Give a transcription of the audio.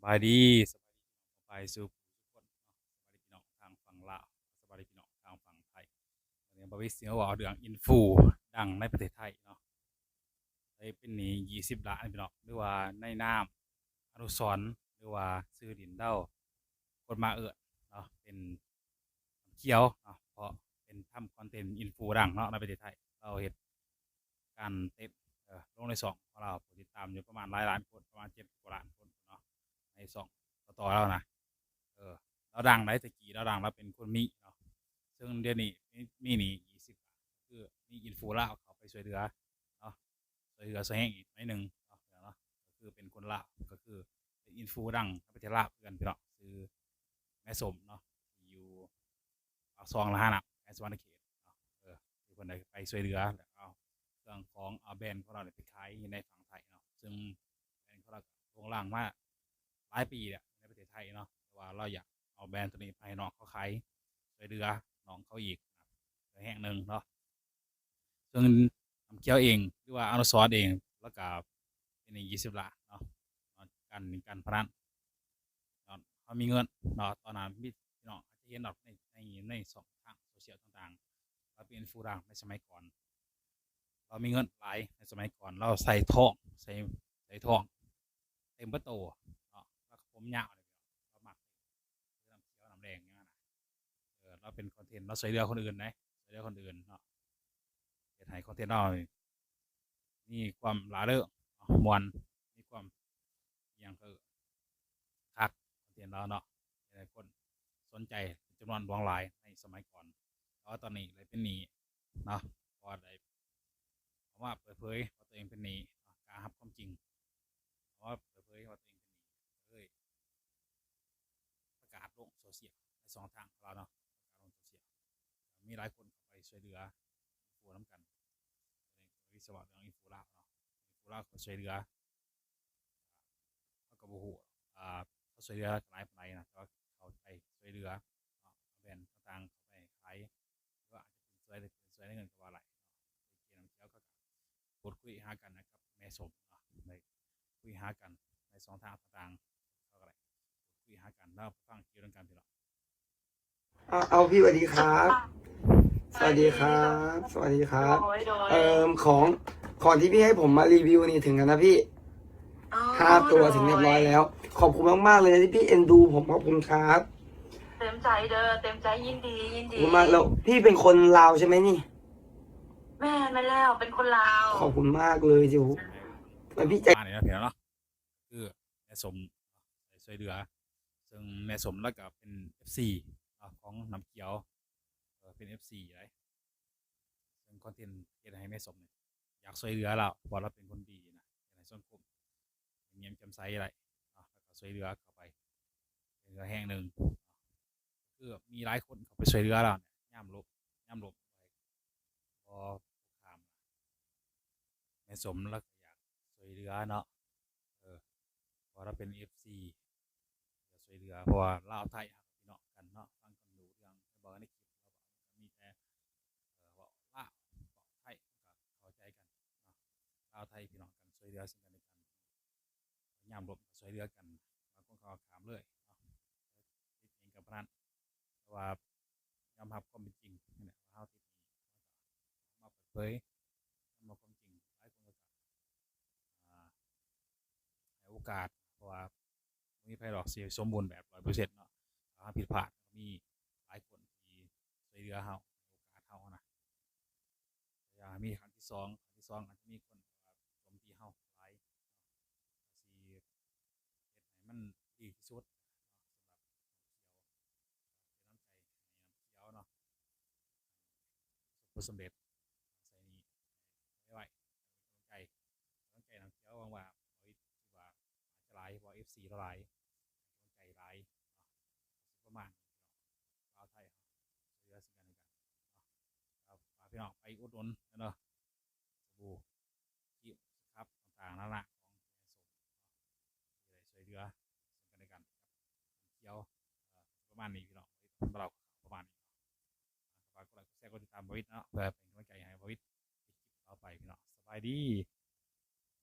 บายดีสบายสู่ทุกคนเนาะสบายดีพี่น้องทางฝั่งลาวสบายดีพี่น้องทางฝั่งไทยวันนี้บ่วิเสียว่าเรื่องอินฟูดังในประเทศไทยเนาะได้เป็นหนี้20 ล้านพี่น้องหรือว่าในนามอนุสรณ์หรือว่าชื่อดินเด้าคนมาเนาะเป็นเขียวเนาะเพราะเป็นทำคอนเทนต์อินฟูดังเนาะในประเทศไทยเราเฮ็ดการเต้นลงในช่องของเราผู้ติดตามอยู่ประมาณหลายล้านคนประมาณ7กว่าล้านคนเนาะในช่องต่อๆแล้วนะ เออเราดังได้ตะกี้เราดังเราเป็นคนมีเนาะซึ่งเดี๋ยวนี้มีหนี20 บาทคือมีอินฟูลาวเขาไปช่วยเหลือเนาะช่วยเหลือช่วยแห้งอีกหน่อยหนึ่งเนาะก็คือเป็นคนลาวก็คือเป็นอินฟูดังในประเทศลาวเพื่อนพี่น้องคือแม่สมเนาะอยู่ปากซองละห้านับแม่สวรรณเขตเนาะที่คนใดไปช่วยเหลือแล้วเอาเครื่องของเอาแบรนด์ของเราเนี่ยไปขายในฝั่งไทยเนาะซึ่งแบรนด์ของเราโด่งดังมากหลายปีเนี่ยในประเทศไทยเนาะแต่ว่าเราอยากเอาแบรนด์ตัวนี้ไปให้น้องเขาขายช่วยเหลือน้องเขาอีกนะแห่งหนึ่งเนาะซึ่งน้ำเคี้ยวเองหรือว่าอนุสรณ์เองแล้วก็เป็นอีก20 ล้านเนาะการพนันเนาะเขามีเงินเนาะตอนนั้นพี่น้องอาจจะเห็นเนาะในสองทางโซเชียลต่างๆเราเป็นฟูดังในสมัยก่อนเรามีเงินหลายในสมัยก่อนเราใส่ทองใส่ทองเต็มเบอร์โตเนาะแล้วก็ผมยาวเลยเราหมักน้ำเขียวน้ำแดงอย่างนั้นนะเราเป็นคอนเทนต์เราช่วยเหลือคนอื่นนะช่วยเหลือคนอื่นเนาะเฮ็ดให้คอนเทนต์เรามีความหลาเริงมวนมีความอหย่างคือคักคอนเทนต์เราเนาะเฮ็ดให้คนสนใจจำนวนหลวงหลายในสมัยก่อนแต่ว่าตอนนี้เลยเป็นหนี้เนาะเพราะว่าได้เพราะว่าเปิดเผยว่าตัวเองเป็นหนี้กล้ารับความจริงเพราะว่าเปิดเผยว่าตัวเองเป็นหนี้เลยประกาศลงโซเชียลในสองทางของเราเนาะประกาศลงโซเชียลมีหลายคนเข้าไปช่วยเหลือฟูน้ำกันวิศวะเรื่องอินฟูลาวเนาะอินฟูลาวก็ช่วยเหลือเขาก็บ่ฮู้เขาช่วยเหลือหลายปานใดนะแต่ว่าเขาไปช่วยเหลือเนาะแบรนด์ต่างๆเขาไปขายหรือว่าอาจจะเป็นช่วยได้เงินก็ว่าหลายเนาะไปเกี่ยวน้ำเที่ยวก็พูดคุยหากันนะครับแม่สมเนาะได้คุยหากันในสองทางต่างๆเขาก็ได้คุยหากันแล้วฟังเกี่ยวกับการพี่น้องเอาพี่สวัสดีครับสสวัสดีวัสดีครับสวัสดีคโดรับโดยของที่พี่ให้ผมมารีวิวนี่ถึงกันนะพี่อ๋อ5 ตัวโดถึงเรียบร้ยอยแล้วขอบคุณมากๆเลยนะที่พี่เอ็นดูผมขอบคุณครับเต็มใจเด้อเต็มใจยินดียินขอบดีคุณมากแล้วพี่เป็นคนลาวใช่ไหมนี่แม่มาแล้วเป็นคนลาวขอบคุณมากเลยจิ๋วในแล้วพี่ใจประมาณนี้นะพี่น้องเนาะคือแม่สมได้ช่วยเหลือซึ่งแม่สมแล้วก็เป็น FC ของน้ำเขียวเป็น FC เลยซึ่งคอนเทนต์เฮ็ดให้แม่สมเนี่ยอยากช่วยเหลือเราเพราะเราเป็นคนดีนะอยากให้สังคมเงียบแจ่มใสอะไรแล้วก็ช่วยเหลือเข้าไปช่วยเหลือแห่งหนึ่งคือมีหลายคนเข้าไปช่วยเหลือเราเนี่ยย่ำลบไปพอถามแม่สมแล้วก็อยากช่วยเหลือเนาะเออเพราะเราเป็น FC อยากช่วยเหลือเพราะว่าลาวไทยครับพี่น้องกันเนาะฟังกันรู้เรื่องบอกในคลิปเราบอกมีแต่เว่าลาวไทยก็เข้าใจกันเนาะลาวไทยพี่น้องกันช่วยเหลือซึ่งกันและกันย่ำลบช่วยเหลือกันบางคนเขาถามเลยเนาะติดเองกับพนันแต่ว่ายอมรับความเป็นจริงนี่แหละว่าเฮาติดหนี้มาเปิดเผยมาความจริงหลายคนก็อ่าให้โอกาสเพราะว่าบ่มีไผหรอกสิสมบูรณ์แบบ100%เนาะถ้าเราผิดพลาดก็มีหลายคนที่ช่วยเหลือเราให้โอกาสเรานะอย่ามีครั้งที่ครั้งที่ 2อาจจะมีคนโจมตีเราหลายก็สิเฮ็ดให้มันดีที่สุดเนาะสำหรับท่องเที่ยวเป็นน้ำใจให้น้ำเขียวเนาะประสบผลสำเร็จใส่นี้ไว้กำลังใจน้ำเขียวหวังว่าบ่วิดที่ว่าอาจจะหลายเพราะ FC เราหลายกำลังใจหลายเนาะประมาณนี้พี่น้องชาวไทยเราช่วยเหลือซึ่งกันและกันเนาะฝากพี่น้องไปอุดหนุนเนาะสบู่ครีมครับต่างๆนั่นละของแม่สมเนาะที่ได้ช่วยเหลือซึ่งกันและกันครับน้ำเขียวประมาณนี้พี่น้องเราประมาณนี้ ฝากกดไลค์กดแชร์กดติดตามบวิดเนาะเพื่อเป็นกำลังใจให้บวิดต่อไปพี่น้องสบายดี